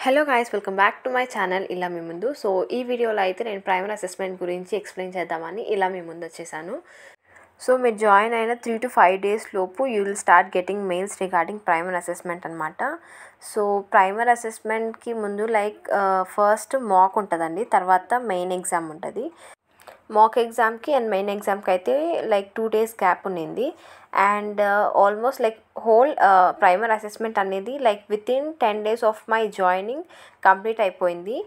Hello guys, welcome back to my channel ఇలా మీ ముందు. So ఈ వీడియోలో అయితే నేను ప్రైమరీ అసెస్మెంట్ గురించి ఎక్స్ప్లెయిన్ చేద్దామని ఇలా మీ ముందు వచ్చేసాను. సో మీరు జాయిన్ అయిన 3 to 5 days లోపు you will start getting mails regarding primary assessment అనమాట. సో ప్రైమరీ అసెస్మెంట్కి ముందు ఫస్ట్ మాక్ ఉంటుందండి, తర్వాత మెయిన్ ఎగ్జామ్ ఉంటుంది. మాక్ ఎగ్జామ్కి అండ్ మెయిన్ ఎగ్జామ్కి అయితే 2 days గ్యాప్ ఉన్నింది. And almost whole primary assessment అనేది within 10 days of my joining complete అయిపోయింది.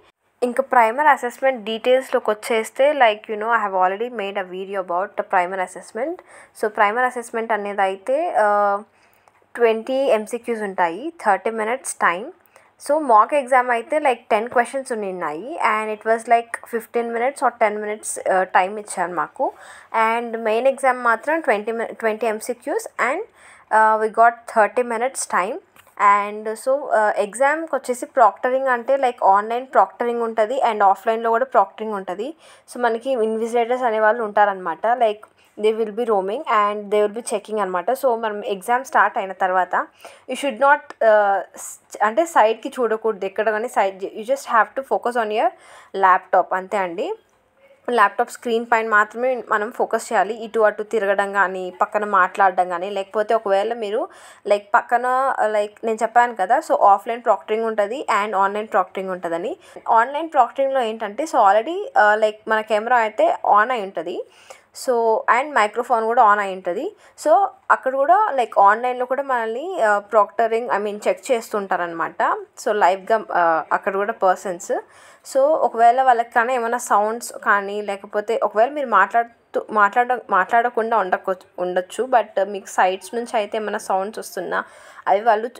ఇంకా ప్రైమరీ అసెస్మెంట్ డీటెయిల్స్లోకి వచ్చేస్తే I have already made a video about primary assessment. So primary assessment అనేది అయితే 20 MCQs ఉంటాయి, 30 minutes time. So mock exam అయితే 10 questions ఉన్నాయి and it was 15 minutes or 10 minutes time ఇచ్చారు మాకు. అండ్ మెయిన్ ఎగ్జామ్ మాత్రం 20 MCQs and we got 30 minutes time. And so ఎగ్జామ్కి వచ్చేసి ప్రాక్టరింగ్ అంటే ఆన్లైన్ ప్రాక్టరింగ్ ఉంటుంది అండ్ ఆఫ్లైన్లో కూడా ప్రాక్టరింగ్ ఉంటుంది. సో మనకి ఇన్విజిలేటర్స్ అనేవాళ్ళు ఉంటారనమాట. They will be roaming and they will be checking అనమాట. సో మనం ఎగ్జామ్ స్టార్ట్ అయిన తర్వాత యూ షుడ్ నాట్ అంటే సైడ్కి చూడకూడదు ఎక్కడ కానీ, you just have to focus on your laptop అంతే అండి. ల్యాప్టాప్ స్క్రీన్ పైన మాత్రమే మనం ఫోకస్ చేయాలి. ఇటు అటు తిరగడం కానీ, పక్కన మాట్లాడడం కానీ, లేకపోతే ఒకవేళ మీరు పక్కన నేను చెప్పాను కదా, సో ఆఫ్లైన్ ప్రాక్టరింగ్ ఉంటుంది అండ్ ఆన్లైన్ ప్రాక్టరింగ్ ఉంటుందని. ఆన్లైన్ ప్రాక్టరింగ్లో ఏంటంటే సో ఆల్రెడీ మన కెమెరా అయితే ఆన్ అయి ఉంటుంది. సో అండ్ మైక్రోఫోన్ కూడా ఆన్ అయి ఉంటుంది. సో అక్కడ కూడా ఆన్లైన్లో కూడా మనల్ని ప్రాక్టరింగ్ చెక్ చేస్తుంటారనమాట. సో లైవ్గా అక్కడ కూడా పర్సన్స్. సో ఒకవేళ వాళ్ళకి కానీ ఏమైనా సౌండ్స్ కానీ, లేకపోతే ఒకవేళ మీరు మాట్లాడకుండా ఉండొచ్చు, బట్ మీకు సైడ్స్ నుంచి అయితే ఏమైనా సౌండ్స్ వస్తున్నా అవి వాళ్ళు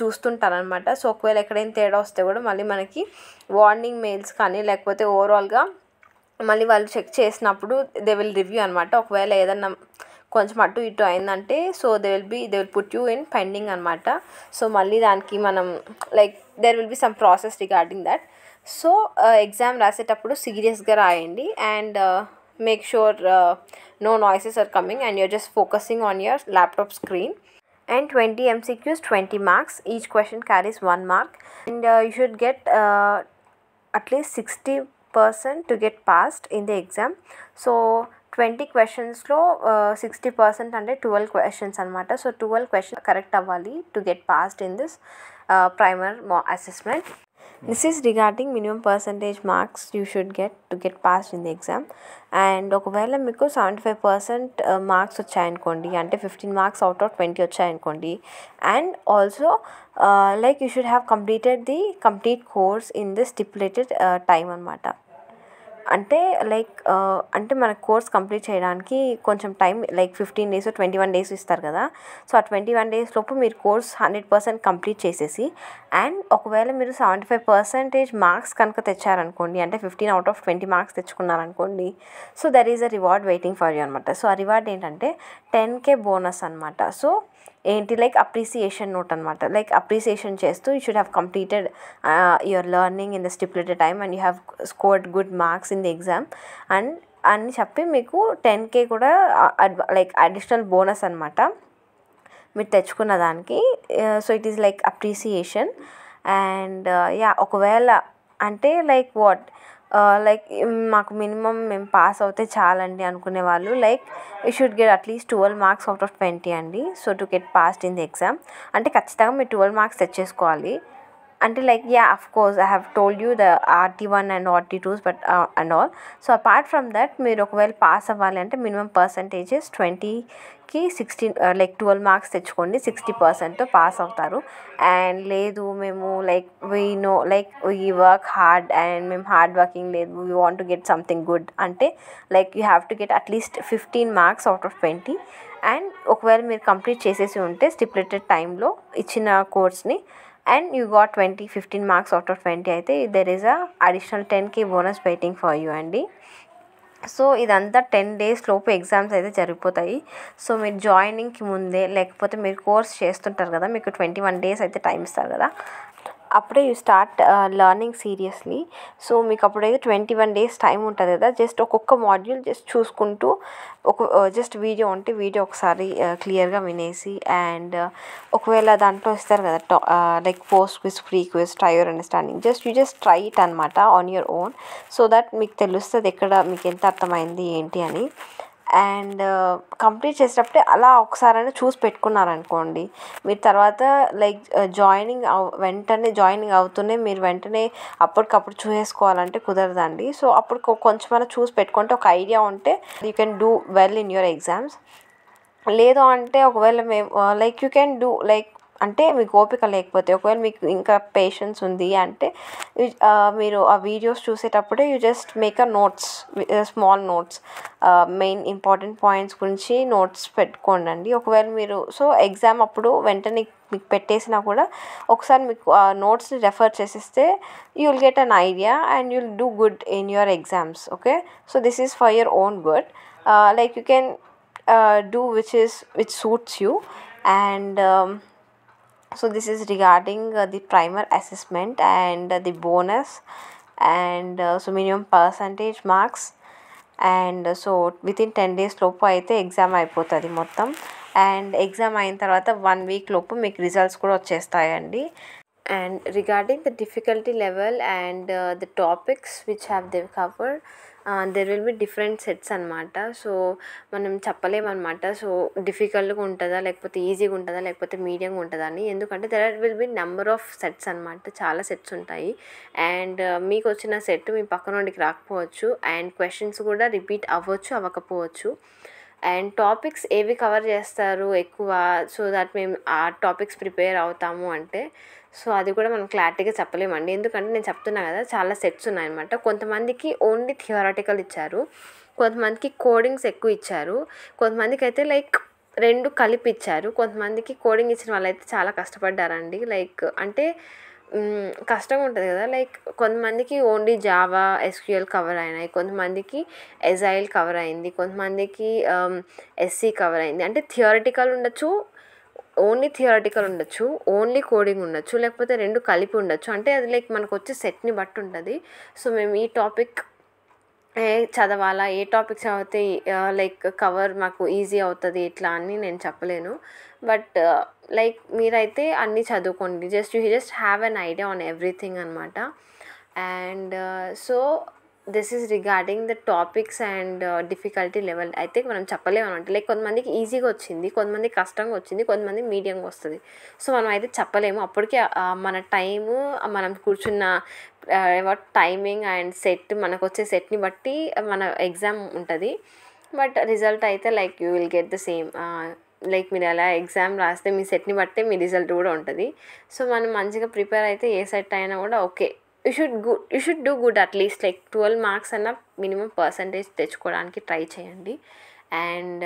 చూస్తుంటారనమాట. సో ఒకవేళ ఎక్కడైనా తేడా వస్తే కూడా మళ్ళీ మనకి వార్నింగ్ మెయిల్స్ కానీ, లేకపోతే ఓవరాల్గా మళ్ళీ వాళ్ళు చెక్ చేసినప్పుడు దే విల్ రివ్యూ అనమాట. ఒకవేళ ఏదన్నా కొంచెం అటు ఇటు అయిందంటే so they will put you in pending అనమాట. సో మళ్ళీ దానికి మనం there will be some process regarding that. So exam రాసేటప్పుడు సీరియస్గా రాయండి and make sure no noises are coming and you're just focusing on your laptop screen. And 20 MCQs, 20 marks. Each question carries 1 mark. And you should get at least 60% to get passed in the exam. So 20 questions-లో 60% అంటే 12 questions అనమాట. So 12 questions correct అవ్వాలి to get passed in this primer assessment. This is regarding minimum percentage marks you should get to get passed in the exam. And ఒకవేళ మీకు 75% marks వచ్చాయనుకోండి, అంటే 15 marks out of 20 వచ్చాయనుకోండి, and also you should have completed the complete course in the stipulated time అనమాట. అంటే అంటే మన course complete చేయడానికి కొంచెం టైం 15 days 21 days ఇస్తారు కదా. సో ఆ 21 days లోపు మీరు కోర్స్ 100% కంప్లీట్ చేసేసి, అండ్ ఒకవేళ మీరు 75% మార్క్స్ కనుక తెచ్చారనుకోండి, అంటే 15 out of 20 మార్క్స్ తెచ్చుకున్నారనుకోండి, so there is a reward waiting for you అనమాట. సో ఆ రివార్డ్ ఏంటంటే 10K బోనస్ అనమాట. సో ఏంటి అప్రిసియేషన్ నోట్ అనమాట. అప్రిసియేషన్ చేస్తూ you should have completed your learning in the stipulated time and you have scored good marks in the exam and అని చెప్పి మీకు 10K కూడా అడిషనల్ బోనస్ అనమాట మీరు తెచ్చుకున్న దానికి. So it is appreciation. And ఒకవేళ అంటే వాట్ మాకు మినిమం మేము పాస్ అవుతే చాలండి అనుకునే వాళ్ళు you should get at least 12 marks out of 20 అండి. So to get passed in the exam అంటే ఖచ్చితంగా మీరు 12 marks తెచ్చేసుకోవాలి. అంటే of course I have told you the RT1 and RT2s but and all. So apart from that మీరు ఒకవేళ pass అవ్వాలి అంటే minimum percentages 20కి 16 12 marks తెచ్చుకోండి, 60%తో పాస్ అవుతారు. అండ్ లేదు మేము we know we work hard and మేము హార్డ్ వర్కింగ్ లేదు, we want to get something good అంటే you have to get at least 15 marks out of 20. And ఒకవేళ మీరు కంప్లీట్ చేసేసి ఉంటే స్టిపులేటెడ్ టైంలో ఇచ్చిన కోర్స్ని and you got 15 marks out of 20 అయితే there is a additional 10K bonus waiting for you అండి. సో ఇదంతా 10 days లోపు ఎగ్జామ్స్ అయితే జరిగిపోతాయి. సో మీరు జాయినింగ్కి ముందే లేకపోతే మీరు కోర్స్ చేస్తుంటారు కదా, మీకు 21 days అయితే టైం ఇస్తారు కదా, అప్పుడే you start learning seriously. So మీకు అప్పుడైతే 21 days టైం ఉంటుంది కదా, జస్ట్ ఒక్కొక్క మాడ్యూల్ జస్ట్ చూసుకుంటూ జస్ట్ వీడియో ఉంటే వీడియో ఒకసారి క్లియర్గా వినేసి, అండ్ ఒకవేళ దాంట్లో ఇస్తారు కదా like post quiz, free quiz, try your understanding, you just try it అనమాట on your own, so that మీకు తెలుస్తుంది ఎక్కడ మీకు ఎంత అర్థమైంది ఏంటి అని. అండ్ కంప్లీట్ చేసేటప్పుడే అలా ఒకసారైనా చూసి పెట్టుకున్నారనుకోండి, మీరు తర్వాత లైక్ వెంటనే జాయినింగ్ అవుతూనే మీరు వెంటనే అప్పటికప్పుడు చూసేసుకోవాలంటే కుదరదండి. సో అప్పుడు కొంచెమైనా చూసి పెట్టుకుంటే ఒక ఐడియా ఉంటే you can do well in your exams. లేదు అంటే ఒకవేళ మేము like you can do like అంటే మీకు ఓపిక లేకపోతే, ఒకవేళ మీకు ఇంకా పేషెన్స్ ఉంది అంటే మీరు ఆ వీడియోస్ చూసేటప్పుడే you just make notes, small notes, main important points గురించి నోట్స్ పెట్టుకోండి. ఒకవేళ మీరు ఎగ్జామ్ అప్పుడు వెంటనే మీకు పెట్టేసినా కూడా ఒకసారి మీకు ఆ నోట్స్ని రెఫర్ చేసేస్తే you will get an idea and you will do good in your exams. Okay, so this is for your own good. Like you can do which suits you. And so this is regarding the primer assessment and the bonus, and so minimum percentage marks, and so within 10 days లోపు అయితే exam అయిపోతుంది మొత్తం. And exam అయిన తర్వాత 1 week లోపు మీకు results కూడా వచ్చేస్తాయండి. And regarding the difficulty level and the topics which have they covered, there will be different sets అనమాట. సో మనం చెప్పలేమన్నమాట సో డిఫికల్ట్గా ఉంటుందా లేకపోతే ఈజీగా ఉంటుందా లేకపోతే మీడియంగా ఉంటుందా అని, ఎందుకంటే there will be number of sets అనమాట, చాలా సెట్స్ ఉంటాయి. అండ్ మీకు వచ్చిన సెట్ మీ పక్కనోడికి రాకపోవచ్చు, అండ్ క్వశ్చన్స్ కూడా రిపీట్ అవ్వకపోవచ్చు. అండ్ టాపిక్స్ ఏవి కవర్ చేస్తారు ఎక్కువ, సో దట్ మేము ఆ టాపిక్స్ ప్రిపేర్ అవుతాము అంటే సో అది కూడా మనం క్లారిటీగా చెప్పలేమండి. ఎందుకంటే నేను చెప్తున్నా కదా చాలా సెట్స్ ఉన్నాయన్నమాట. కొంతమందికి ఓన్లీ థియరాటికల్ ఇచ్చారు, కొంతమందికి కోడింగ్స్ ఎక్కువ ఇచ్చారు, కొంతమందికి అయితే లైక్ 2 కలిపి ఇచ్చారు. కొంతమందికి కోడింగ్ ఇచ్చిన వాళ్ళైతే చాలా కష్టపడ్డారండి. లైక్ అంటే కష్టంగా ఉంటుంది కదా, లైక్ కొంతమందికి ఓన్లీ జావా, ఎస్క్యూఎల్ కవర్ అయినాయి, కొంతమందికి ఎజైల్ కవర్ అయింది, కొంతమందికి ఎస్సీ కవర్ అయింది. అంటే థియరటికల్ ఉండొచ్చు, ఓన్లీ థియరటికల్ ఉండొచ్చు, ఓన్లీ కోడింగ్ ఉండొచ్చు, లేకపోతే 2 కలిపి ఉండొచ్చు. అంటే అది లైక్ మనకు వచ్చే సెట్ని బట్టి ఉంటుంది. సో మేము ఈ టాపిక్ చదవాలా, ఏ టాపిక్ చదివితే లైక్ కవర్ మాకు ఈజీ అవుతుంది ఇట్లా అని నేను చెప్పలేను. బట్ లైక్ మీరైతే అన్నీ చదువుకోండి, you just have an idea on everything అనమాట. And so this is regarding the topics and difficulty level. అయితే మనం చెప్పలేము అనమాట, లైక్ కొంతమందికి ఈజీగా వచ్చింది, కొంతమందికి కష్టంగా వచ్చింది, కొంతమందికి మీడియంగా వస్తుంది. సో మనం అయితే చెప్పలేము. అప్పటికే మన టైము, మనం కూర్చున్న టైమింగ్ అండ్ సెట్, మనకు వచ్చే సెట్ని బట్టి మన ఎగ్జామ్ ఉంటుంది. బట్ రిజల్ట్ అయితే like you will get the same. Like మీరు ఎలా ఎగ్జామ్ రాస్తే మీ సెట్ని బట్టే మీ రిజల్ట్ కూడా ఉంటుంది. సో మనం మంచిగా ప్రిపేర్ అయితే ఏ సెట్ అయినా కూడా okay, you should do good at least like 12 marks అన్న మినిమం పర్సంటేజ్ తెచ్చుకోవడానికి ట్రై చేయండి. And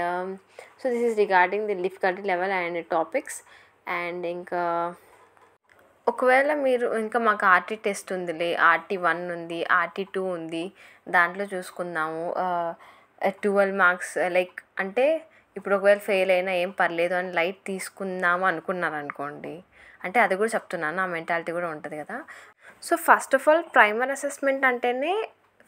so this is regarding the difficulty level and topics. And ఇంకా ఒకవేళ మీరు ఇంకా మాకు ఆర్టీ టెస్ట్ ఉందిలే, RT1 ఉంది, RT2 ఉంది, దాంట్లో చూసుకుందాము 12 marks లైక్ అంటే ఇప్పుడు ఒకవేళ ఫెయిల్ అయినా ఏం పర్లేదు అని లైట్ తీసుకుందాము అనుకున్నారనుకోండి, అంటే అది కూడా చెప్తున్నాను, ఆ మెంటాలిటీ కూడా ఉంటుంది కదా. So first of all primer assessment అంటేనే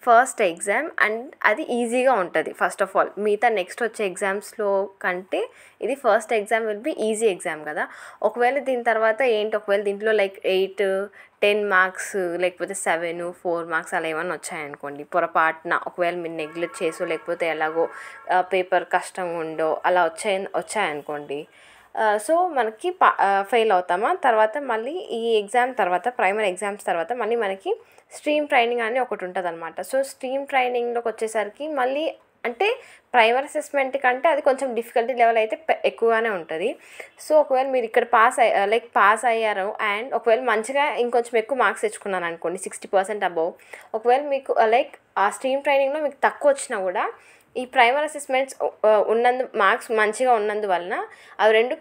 ఫస్ట్ ఎగ్జామ్, అండ్ అది ఈజీగా ఉంటుంది. ఫస్ట్ ఆఫ్ ఆల్ మిగతా నెక్స్ట్ వచ్చే ఎగ్జామ్స్లో కంటే ఇది first exam will be easy exam కదా. ఒకవేళ దీని తర్వాత ఒకవేళ దీంట్లో లైక్ 8-10 marks లేకపోతే 7-4 marks అలా ఏమన్నా వచ్చాయనుకోండి పొరపాటున, ఒకవేళ మీరు నెగ్లెక్ట్ చేసో లేకపోతే ఎలాగో పేపర్ కష్టంగా ఉండో అలా వచ్చాయనుకోండి, సో మనకి ఫెయిల్ అవుతామా. తర్వాత మళ్ళీ ఈ ఎగ్జామ్ తర్వాత ప్రైమరీ ఎగ్జామ్స్ తర్వాత మళ్ళీ మనకి స్ట్రీమ్ ట్రైనింగ్ అని ఒకటి ఉంటుంది అనమాట. సో స్ట్రీమ్ ట్రైనింగ్లోకి వచ్చేసరికి మళ్ళీ అంటే ప్రైమరీ అసెస్మెంట్ కంటే అది కొంచెం డిఫికల్టీ లెవెల్ అయితే ఎక్కువగానే ఉంటుంది. సో ఒకవేళ మీరు ఇక్కడ పాస్ అయ్యారు అండ్ ఒకవేళ మంచిగా ఇంకొంచెం ఎక్కువ మార్క్స్ తెచ్చుకున్నారు అనుకోండి 60% అబోవ్, ఒకవేళ మీకు లైక్ ఆ స్ట్రీమ్ ట్రైనింగ్లో మీకు తక్కువ వచ్చినా కూడా ఈ ప్రైమరీ అసెస్మెంట్స్ మార్క్స్ మంచిగా ఉన్నందువలన అవి 2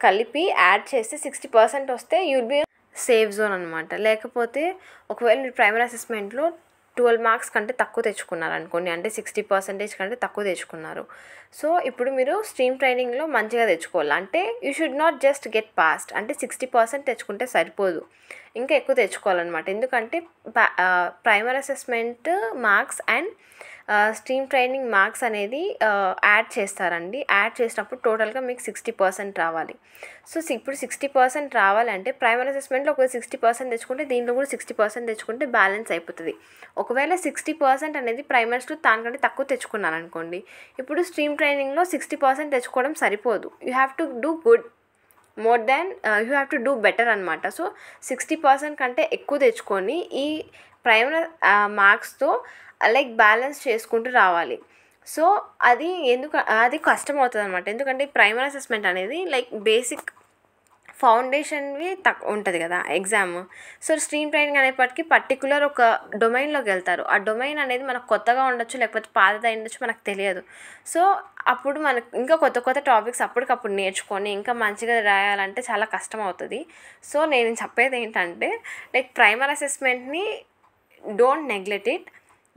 కలిపి యాడ్ చేస్తే 60% వస్తే యూల్ బి సేఫ్ జోన్ అనమాట. లేకపోతే ఒకవేళ మీరు ప్రైమరీ అసెస్మెంట్లో 12 మార్క్స్ కంటే తక్కువ తెచ్చుకున్నారు అనుకోండి, అంటే 60% కంటే తక్కువ తెచ్చుకున్నారు. సో ఇప్పుడు మీరు స్ట్రీమ్ ట్రైనింగ్లో మంచిగా తెచ్చుకోవాలి. అంటే you should not just get passed, అంటే 60% తెచ్చుకుంటే సరిపోదు, ఇంకా ఎక్కువ తెచ్చుకోవాలన్నమాట. ఎందుకంటే primary assessment marks and stream training marks అనేది యాడ్ చేస్తారండి. యాడ్ చేసినప్పుడు టోటల్గా మీకు 60% రావాలి. సో ఇప్పుడు 60% రావాలంటే ప్రైమరీ అసెస్మెంట్లో ఒక 60% తెచ్చుకుంటే దీంట్లో కూడా 60% తెచ్చుకుంటే బ్యాలెన్స్ అయిపోతుంది. ఒకవేళ 60% అనేది ప్రైమరీస్లో దానికంటే తక్కువ తెచ్చుకున్నాను అనుకోండి, ఇప్పుడు స్ట్రీమ్ ట్రైనింగ్లో 60% తెచ్చుకోవడం సరిపోదు. You have to do good more than you have to do better అనమాట. సో 60% కంటే ఎక్కువ తెచ్చుకొని ఈ ప్రైమరీ మార్క్స్తో లైక్ బ్యాలెన్స్ చేసుకుంటూ రావాలి. సో అది కష్టం అవుతుంది అనమాట. ఎందుకంటే ప్రైమరీ అసెస్మెంట్ అనేది లైక్ బేసిక్ ఫౌండేషన్వి ఉంటుంది కదా ఎగ్జామ్. సో స్ట్రీమ్ ట్రైనింగ్ అనేప్పటికీ పర్టికులర్ ఒక డొమైన్లోకి వెళ్తారు. ఆ డొమైన్ అనేది మనకు కొత్తగా ఉండొచ్చు, లేకపోతే పాతదై ఉండొచ్చు, మనకు తెలియదు. సో అప్పుడు మనకు ఇంకా కొత్త కొత్త టాపిక్స్ అప్పటికప్పుడు నేర్చుకొని ఇంకా మంచిగా రాయాలంటే చాలా కష్టం అవుతుంది. సో నేను చెప్పేది ఏంటంటే లైక్ ప్రైమరీ అసెస్మెంట్ని డోంట్ నెగ్లెక్ట్ ఇట్.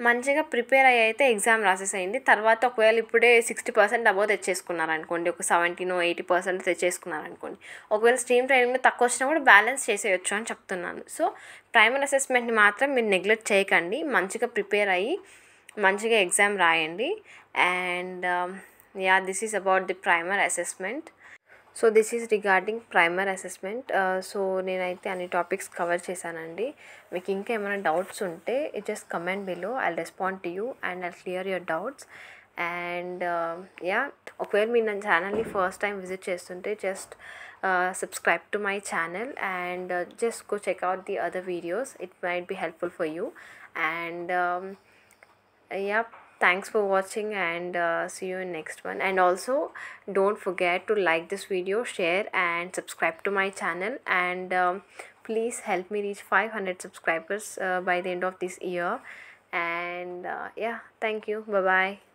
మంచిగా ప్రిపేర్ అయ్యి అయితే ఎగ్జామ్ రాసేసేయండి. తర్వాత ఒకవేళ ఇప్పుడే 60% అబోవ్ తెచ్చేసుకున్నారనుకోండి, ఒక 70-80% తెచ్చేసుకున్నారనుకోండి, ఒకవేళ స్ట్రీమ్ ట్రైనింగ్లో తక్కువ వచ్చినా కూడా బ్యాలెన్స్ చేసేయచ్చు అని చెప్తున్నాను. సో ప్రైమరీ అసెస్మెంట్ని మాత్రం మీరు నెగ్లెక్ట్ చేయకండి. మంచిగా ప్రిపేర్ అయ్యి మంచిగా ఎగ్జామ్ రాయండి. And this is about the primary assessment. So this is regarding primary assessment. So నేనైతే అన్ని టాపిక్స్ కవర్ చేశానండి. మీకు ఇంకా ఏమైనా డౌట్స్ ఉంటే just comment below, I'll respond to you and I'll clear your doubts. And ఒకవేళ మీరు నా ఛానల్ని ఫస్ట్ టైం విజిట్ చేస్తుంటే just subscribe to my channel and just go check out the other videos. It might be helpful for you. And thanks for watching, and see you in next one. And also don't forget to like this video, share and subscribe to my channel. And please help me reach 500 subscribers by the end of this year. And thank you. Bye bye.